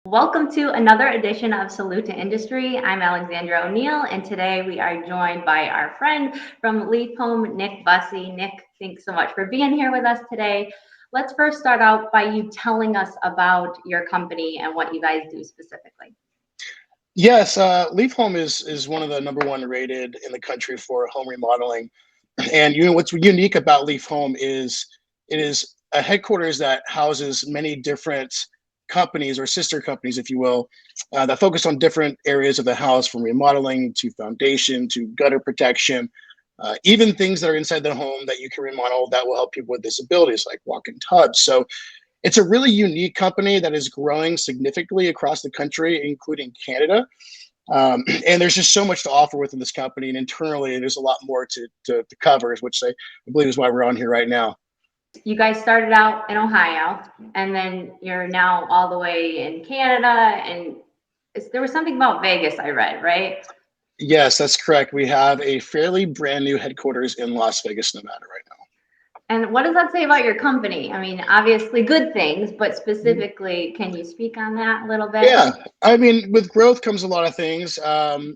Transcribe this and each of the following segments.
Welcome to another edition of Salute to Industry. I'm Alexandra O'Neill, and today we are joined by our friend from LeafHome, Nick Bussey. Nick, thanks so much for being here with us today. Let's first start out by you telling us about your company and what you guys do specifically. Yes, LeafHome is one of the number one rated in the country for home remodeling. And what's unique about LeafHome is it is a headquarters that houses many different companies or sister companies, if you will, that focus on different areas of the house, from remodeling to foundation to gutter protection, even things that are inside the home that you can remodel that will help people with disabilities, like walk-in tubs. So it's a really unique company that is growing significantly across the country, including Canada. And there's just so much to offer within this company, and internally there's a lot more to cover, which I believe is why we're on here right now. You guys started out in Ohio, and then you're now all the way in Canada, and there was something about Vegas I read, right? Yes, that's correct. We have a fairly brand new headquarters in Las Vegas, Nevada right now. And what does that say about your company? I mean, obviously good things, but Mhm. specifically, can you speak on that a little bit? Yeah, I mean, with growth comes a lot of things.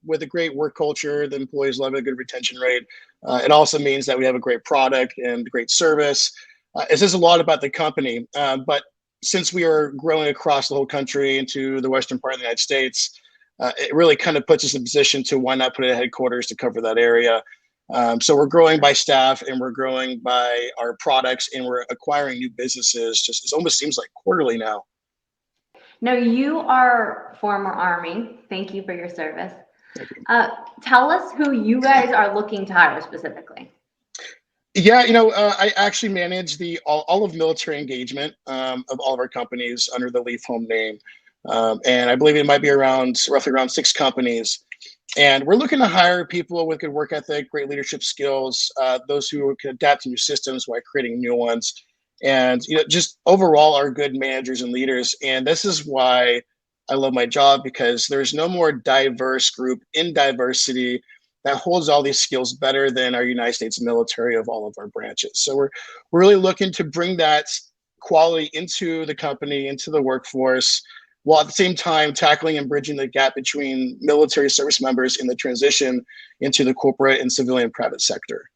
With a great work culture, the employees love a good retention rate. It also means that we have a great product and great service. It says a lot about the company. But since we are growing across the whole country into the western part of the United States, it really kind of puts us in position to why not put a headquarters to cover that area. So we're growing by staff, and we're growing by our products, and we're acquiring new businesses. Just it almost seems like quarterly now. Now, you are former Army. Thank you for your service. Thank you. Tell us who you guys are looking to hire specifically. Yeah, I actually manage the all of military engagement of all of our companies under the Leaf Home name, and I believe it might be roughly around 6 companies. And we're looking to hire people with good work ethic, great leadership skills, those who can adapt to new systems while creating new ones, and just overall are good managers and leaders. And this is why I love my job, because there's no more diverse group in diversity that holds all these skills better than our United States military of all of our branches. So we're really looking to bring that quality into the company, into the workforce, while at the same time tackling and bridging the gap between military service members in the transition into the corporate and civilian private sector.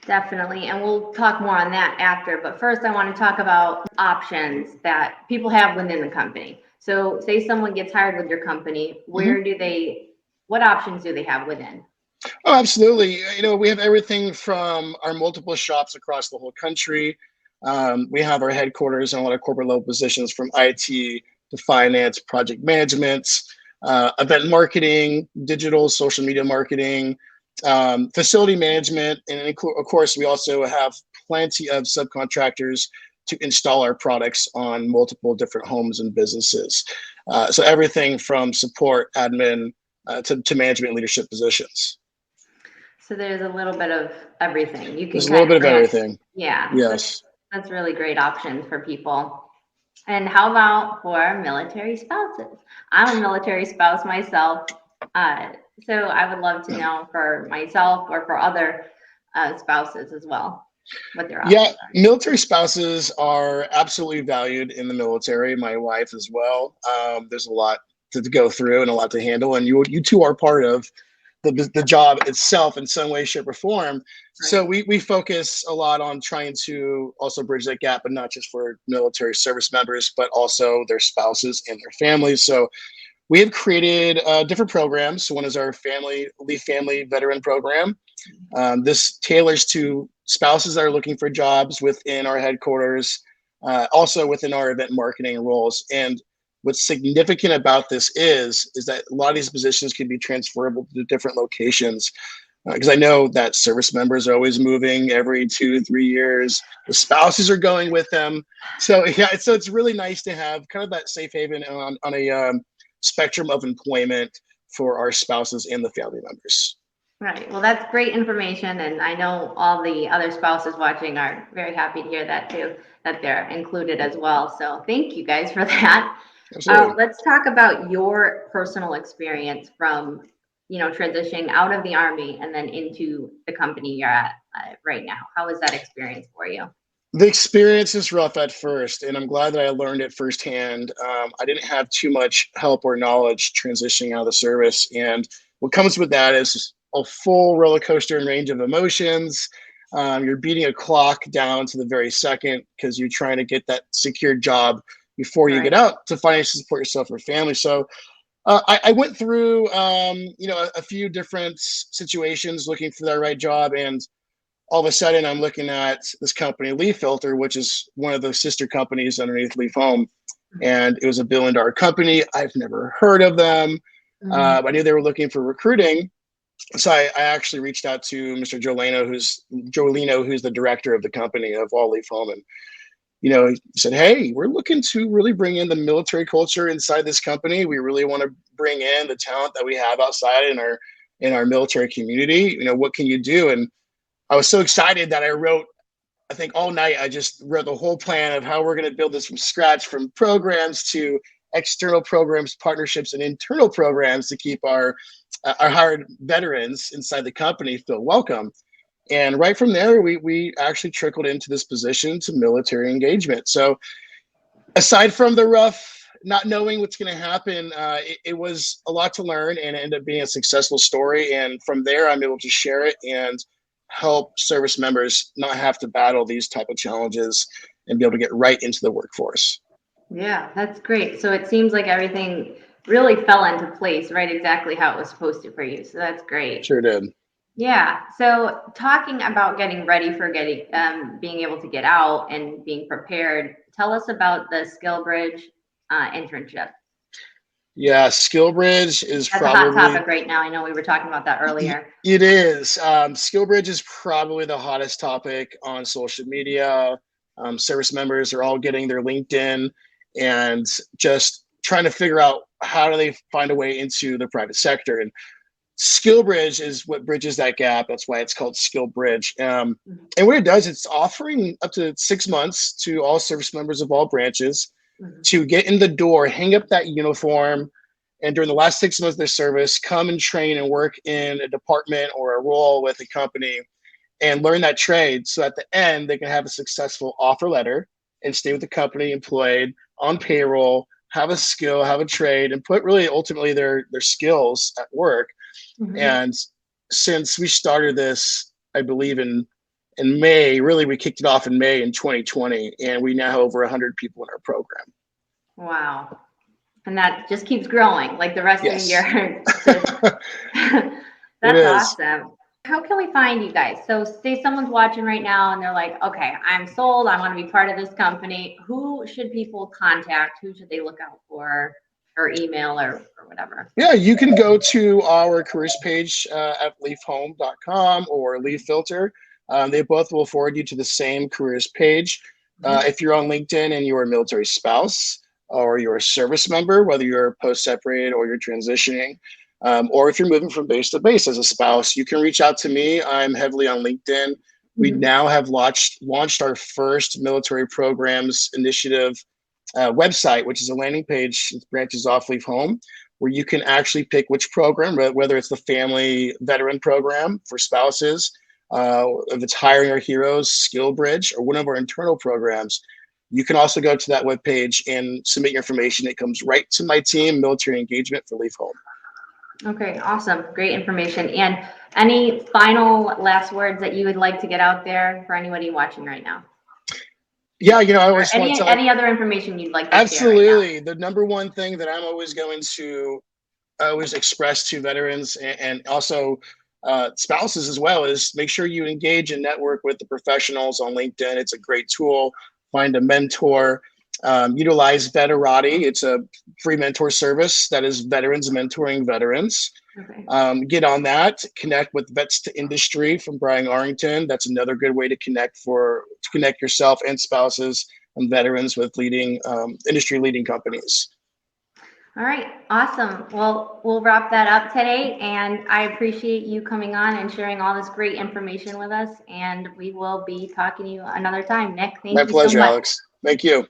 Definitely. And we'll talk more on that after. But first, I want to talk about options that people have within the company. So, say someone gets hired with your company, Mhm. what options do they have within? Oh, absolutely. We have everything from our multiple shops across the whole country. We have our headquarters and a lot of corporate level positions, from IT to finance, project management, event marketing, digital, social media marketing, facility management. And of course, we also have plenty of subcontractors to install our products on multiple different homes and businesses. So everything from support, admin, to management leadership positions. So there's a little bit of everything. You can There's a little kind bit of of manage. everything. Yeah, Yes. that's really great options for people. And how about for military spouses? I'm a military spouse myself. Uh, so I would love to know for myself or for other spouses as well what their Yeah, options are. military spouses are absolutely valued in the military. My wife as well. There's a lot to go through and a lot to handle, and you two are part of the job itself in some way, shape, or form. So Right. we focus a lot on trying to also bridge that gap, but not just for military service members, but also their spouses and their families. So we have created different programs. So one is our Leaf Family Veteran Program. This tailors to spouses that are looking for jobs within our headquarters, also within our event marketing roles. And what's significant about this is that a lot of these positions can be transferable to different locations. Because I know that service members are always moving every 2, 3 years. The spouses are going with them. So yeah, so it's really nice to have kind of that safe haven on a spectrum of employment for our spouses and the family members. Right. Well, that's great information. And I know all the other spouses watching are very happy to hear that too, that they're included as well. So thank you guys for that. Absolutely. Let's talk about your personal experience from, transitioning out of the Army and then into the company you're at right now. How was that experience for you? The experience is rough at first, and I'm glad that I learned it firsthand. I didn't have too much help or knowledge transitioning out of the service, and what comes with that is a full roller coaster and range of emotions. You're beating a clock down to the very second because you're trying to get that secure job before you get Right. out to financially support yourself or family. So I went through, a few different situations looking for that right job, and all of a sudden I'm looking at this company, Leaf Filter, which is one of the sister companies underneath LeafHome. And it was a $1 billion company. I've never heard of them. Mhm. I knew they were looking for recruiting. So I actually reached out to Mr. Jolino, who's the director of the company of all LeafHome. And, he said, hey, we're looking to really bring in the military culture inside this company. We really want to bring in the talent that we have outside in our military community. What can you do? And I was so excited that I think all night, I just wrote the whole plan of how we're going to build this from scratch, from programs to external programs, partnerships, and internal programs to keep our hired veterans inside the company feel welcome. And right from there, we actually trickled into this position to military engagement. So aside from the rough, not knowing what's going to happen, it was a lot to learn, and it ended up being a successful story. And from there, I'm able to share it and help service members not have to battle these type of challenges and be able to get right into the workforce. Yeah, that's great. So it seems like everything really fell into place, right? Exactly how it was supposed to for you. So that's great. Sure did. Yeah. So talking about getting ready for being able to get out and being prepared, tell us about the Skill Bridge internship. Yeah, SkillBridge is That's a hot probably topic right now. I know we were talking about that earlier. it is. SkillBridge is probably the hottest topic on social media. Service members are all getting their LinkedIn and just trying to figure out how do they find a way into the private sector. And SkillBridge is what bridges that gap. That's why it's called SkillBridge. Mhm. And what it does, it's offering up to 6 months to all service members of all branches Mhm. to get in the door, hang up that uniform, and during the last 6 months of their service, come and train and work in a department or a role with a company and learn that trade. So at the end, they can have a successful offer letter and stay with the company employed on payroll, have a skill, have a trade, and put really ultimately their skills at work. Mhm. And since we started this, I believe in May, really we kicked it off in May in 2020, and we now have over 100 people in our program. Wow. And that just keeps growing like the rest of Yes. your just It that's is. awesome. How can we find you guys? So say someone's watching right now and they're like, okay, I'm sold. I want to be part of this company. Who should people contact? Who should they look out for or email or whatever? Yeah, you can go to our careers page at leafhome.com or Leaf Filter. They both will forward you to the same careers page. Mhm. If you're on LinkedIn and you're a military spouse or you're a service member, whether you're post separated or you're transitioning, or if you're moving from base to base as a spouse, you can reach out to me. I'm heavily on LinkedIn. We Mhm. now have launched our first military programs initiative website, which is a landing page that branches off Leaf Home, where you can actually pick which program, whether it's the family veteran program for spouses, if it's hiring our heroes, Skill Bridge, or one of our internal programs. You can also go to that webpage and submit your information. It comes right to my team, Military Engagement for Leaf Home. Okay, awesome. Great information. And any final last words that you would like to get out there for anybody watching right now? Yeah, I Or always want to tell. any other information you'd like to share right now? Absolutely. The number one thing that I'm always going to always express to veterans and also spouses as well is make sure you engage and network with the professionals on LinkedIn. It's a great tool. Find a mentor. Utilize Veterati. It's a free mentor service that is veterans mentoring veterans. Okay. Get on that. Connect with Vets to Industry from Brian Arrington. That's another good way to connect yourself and spouses and veterans with leading industry leading companies. All right, awesome. Well, we'll wrap that up today, and I appreciate you coming on and sharing all this great information with us. And we will be talking to you another time. Nick, My thank you so pleasure, much. Alex. Thank you.